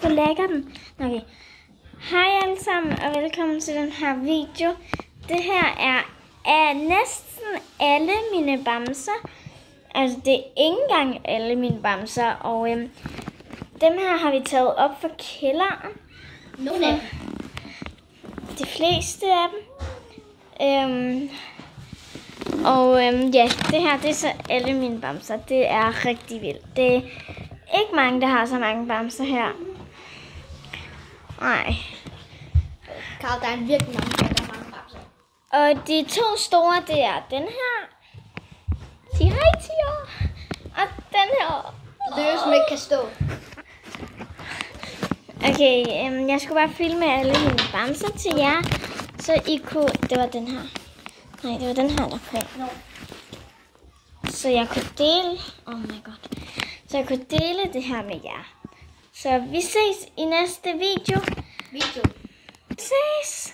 hvor lækker den. Okay. Hej alle sammen, og velkommen til den her video. Det her er næsten alle mine bamser. Altså, det er ikke engang alle mine bamser. Og dem her har vi taget op fra kælderen. Nogle af dem. De fleste af dem. Ja, det her, det er så alle mine bamser. Det er rigtig vildt. Det er ikke mange, der har så mange bamser her. Nej. Karl, der er virkelig mange, der har mange bamser. Og de to store, det er den her. Sig hej til jer. Og den her. Det som ikke kan stå. Okay, jeg skulle bare filme alle mine bamser til jer. Så I kunne... Det var den her. Nej, det var den her, der kom. Så jeg kunne dele... Oh my god. Så jeg kunne dele det her med jer. Så vi ses i næste video. Video. Ses!